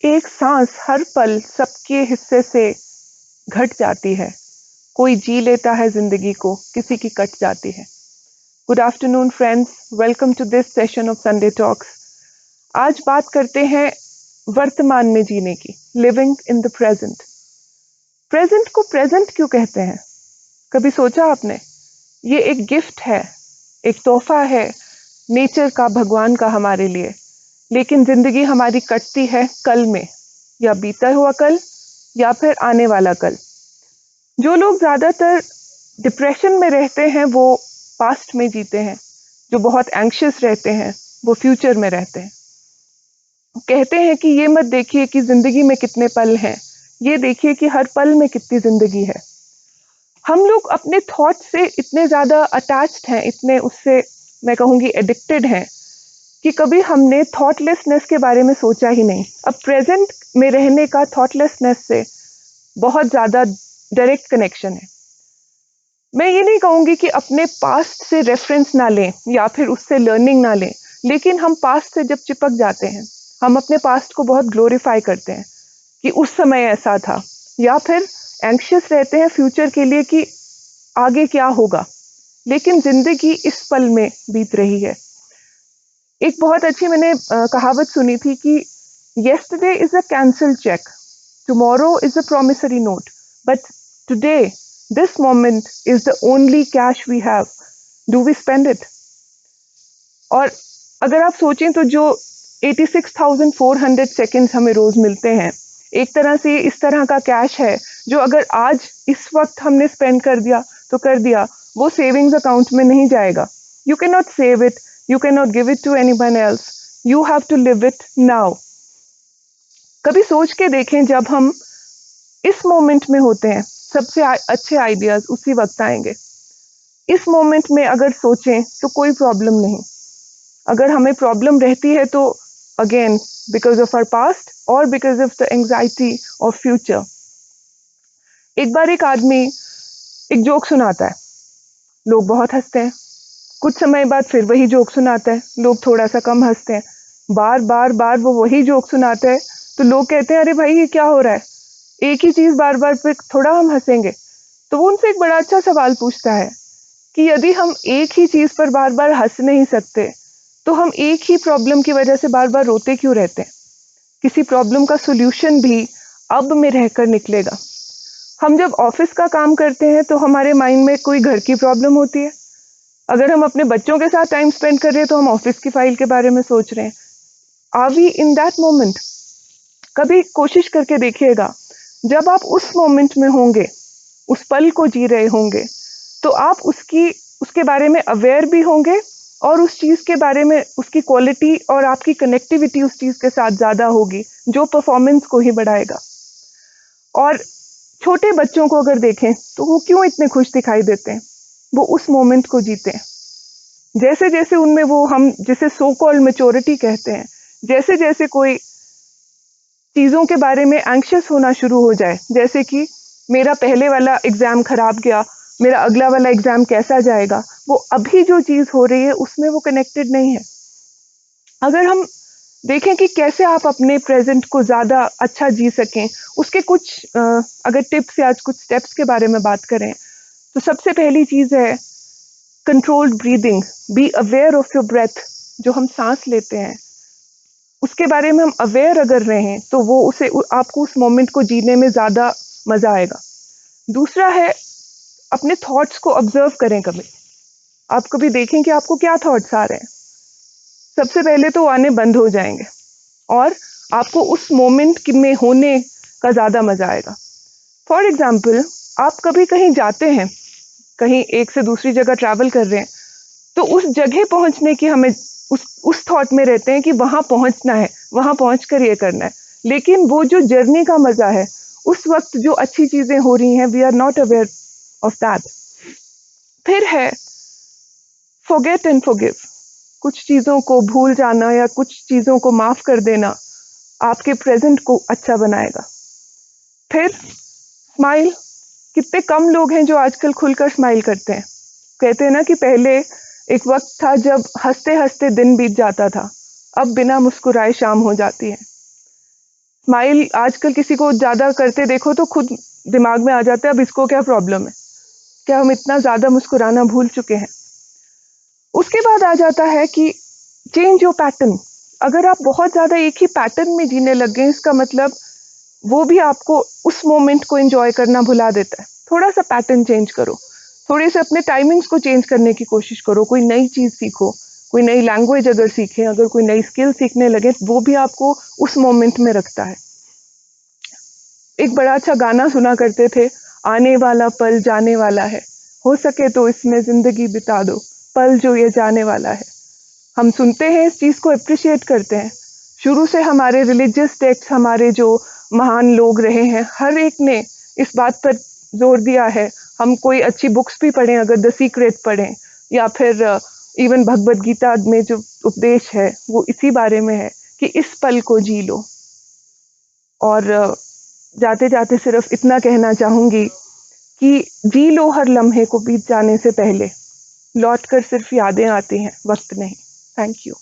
एक सांस हर पल सबके हिस्से से घट जाती है। कोई जी लेता है जिंदगी को, किसी की कट जाती है। Good afternoon friends, welcome to this session of Sunday talks. आज बात करते हैं वर्तमान में जीने की, living in the present. Present को प्रेजेंट क्यों कहते हैं? कभी सोचा आपने? ये एक गिफ्ट है, एक तोहफा है नेचर का, भगवान का हमारे लिए। लेकिन जिंदगी हमारी कटती है कल में, या बीता हुआ कल या फिर आने वाला कल। जो लोग ज्यादातर डिप्रेशन में रहते हैं वो पास्ट में जीते हैं। जो बहुत एंग्शियस रहते हैं वो फ्यूचर में रहते हैं। कहते हैं कि ये मत देखिए कि जिंदगी में कितने पल हैं, ये देखिए कि हर पल में कितनी जिंदगी है। हम लोग अपने थॉट से इतने ज्यादा अटैच्ड हैं, इतने उससे मैं कहूँगी एडिक्टेड हैं कि कभी हमने थॉटलेसनेस के बारे में सोचा ही नहीं। अब प्रेजेंट में रहने का थॉटलेसनेस से बहुत ज्यादा डायरेक्ट कनेक्शन है। मैं ये नहीं कहूँगी कि अपने पास्ट से रेफरेंस ना लें या फिर उससे लर्निंग ना लें, लेकिन हम पास्ट से जब चिपक जाते हैं, हम अपने पास्ट को बहुत ग्लोरीफाई करते हैं कि उस समय ऐसा था, या फिर एंग्शियस रहते हैं फ्यूचर के लिए कि आगे क्या होगा। लेकिन जिंदगी इस पल में बीत रही है। एक बहुत अच्छी मैंने कहावत सुनी थी कि yesterday is a cancelled check, tomorrow is a promissory note, but today, this moment is the only cash we have. Do we spend it? और अगर आप सोचें तो जो 86,400 सेकेंड्स हमें रोज मिलते हैं, एक तरह से इस तरह का कैश है जो अगर आज इस वक्त हमने स्पेंड कर दिया तो कर दिया, वो सेविंग्स अकाउंट में नहीं जाएगा। You can not save it, you can not give it to anyone else, you have to live it now. कभी सोच के देखें, जब हम इस मोमेंट में होते हैं सबसे अच्छे आइडियाज उसी वक्त आएंगे। इस मोमेंट में अगर सोचें तो कोई प्रॉब्लम नहीं। अगर हमें प्रॉब्लम रहती है तो again because of our past और because of the anxiety of future. एक बार एक आदमी एक जोक सुनाता है, लोग बहुत हंसते हैं। कुछ समय बाद फिर वही जोक सुनाता है, लोग थोड़ा सा कम हंसते हैं। बार बार बार वो वही जोक सुनाता है तो लोग कहते हैं अरे भाई ये क्या हो रहा है, एक ही चीज बार बार पे थोड़ा हम हंसेंगे। तो वो उनसे एक बड़ा अच्छा सवाल पूछता है कि यदि हम एक ही चीज पर बार बार हंस नहीं सकते तो हम एक ही प्रॉब्लम की वजह से बार बार रोते क्यों रहते हैं? किसी प्रॉब्लम का सॉल्यूशन भी अब में रहकर निकलेगा। हम जब ऑफिस का काम करते हैं तो हमारे माइंड में कोई घर की प्रॉब्लम होती है। अगर हम अपने बच्चों के साथ टाइम स्पेंड कर रहे हैं तो हम ऑफिस की फाइल के बारे में सोच रहे हैं। Are we in that moment? कभी कोशिश करके देखिएगा, जब आप उस मोमेंट में होंगे, उस पल को जी रहे होंगे, तो आप उसके बारे में अवेयर भी होंगे और उस चीज के बारे में उसकी क्वालिटी और आपकी कनेक्टिविटी उस चीज के साथ ज्यादा होगी, जो परफॉर्मेंस को ही बढ़ाएगा। और छोटे बच्चों को अगर देखें तो वो क्यों इतने खुश दिखाई देते हैं? वो उस मोमेंट को जीते हैं। जैसे जैसे उनमें वो, हम जिसे सो कॉल्ड मैच्योरिटी कहते हैं, जैसे जैसे कोई चीजों के बारे में एंग्शियस होना शुरू हो जाए, जैसे कि मेरा पहले वाला एग्जाम खराब गया, मेरा अगला वाला एग्जाम कैसा जाएगा, वो अभी जो चीज हो रही है उसमें वो कनेक्टेड नहीं है। अगर हम देखें कि कैसे आप अपने प्रेजेंट को ज्यादा अच्छा जी सकें, उसके कुछ अगर टिप्स या कुछ स्टेप्स के बारे में बात करें, तो सबसे पहली चीज है controlled breathing. Be aware of your breath. जो हम सांस लेते हैं उसके बारे में हम अवेयर अगर रहें तो वो आपको उस मोमेंट को जीने में ज्यादा मजा आएगा। दूसरा है अपने थॉट्स को ऑब्जर्व करें। कभी आप कभी देखें कि आपको क्या थॉट्स आ रहे हैं, सबसे पहले तो आने बंद हो जाएंगे और आपको उस मोमेंट में होने का ज्यादा मजा आएगा। फॉर एग्जाम्पल, आप कभी कहीं जाते हैं, कहीं एक से दूसरी जगह ट्रैवल कर रहे हैं, तो उस जगह पहुंचने की हमें उस थॉट में रहते हैं कि वहां पहुंचना है, वहां पहुंचकर ये करना है। लेकिन वो जो जर्नी का मजा है, उस वक्त जो अच्छी चीजें हो रही हैं, we are not aware of that. फिर है फॉरगेट एंड फॉरगिव। कुछ चीजों को भूल जाना या कुछ चीजों को माफ कर देना आपके प्रेजेंट को अच्छा बनाएगा। फिर स्माइल। कितने कम लोग हैं जो आजकल खुलकर स्माइल करते हैं। कहते हैं ना कि पहले एक वक्त था जब हंसते हंसते दिन बीत जाता था, अब बिना मुस्कुराए शाम हो जाती है। स्माइल आजकल किसी को ज़्यादा करते देखो तो खुद दिमाग में आ जाता है अब इसको क्या प्रॉब्लम है? क्या हम इतना ज़्यादा मुस्कुराना भूल चुके हैं? उसके बाद आ जाता है कि चेंज योर पैटर्न। अगर आप बहुत ज़्यादा एक ही पैटर्न में जीने लग गए इसका मतलब वो भी आपको उस मोमेंट को एंजॉय करना भुला देता है। थोड़ा-सा पैटर्न चेंज करो, थोड़े से अपने टाइमिंग्स को चेंज करने की कोशिश करो, कोई नई चीज़ सीखो, कोई नई लैंग्वेज अगर सीखें, अगर कोई नई स्किल सीखने लगे, वो भी आपको उस मोमेंट में रखता है। एक बड़ा अच्छा गाना सुना करते थे, आने वाला पल जाने वाला है, हो सके तो इसमें ज़िंदगी बिता दो, पल जो ये जाने वाला है। हम सुनते हैं इस चीज़ को एप्रिशिएट करते हैं। शुरू से हमारे रिलीजियस टेक्स्ट हमारे जो महान लोग रहे हैं, हर एक ने इस बात पर जोर दिया है। हम कोई अच्छी बुक्स भी पढ़ें अगर द सीक्रेट पढ़ें या फिर इवन भगवद गीता में जो उपदेश है वो इसी बारे में है कि इस पल को जी लो। और जाते-जाते सिर्फ इतना कहना चाहूँगी कि जी लो हर लम्हे को बीत जाने से पहले, लौट कर सिर्फ यादें आती हैं, वक़्त नहीं। Thank you.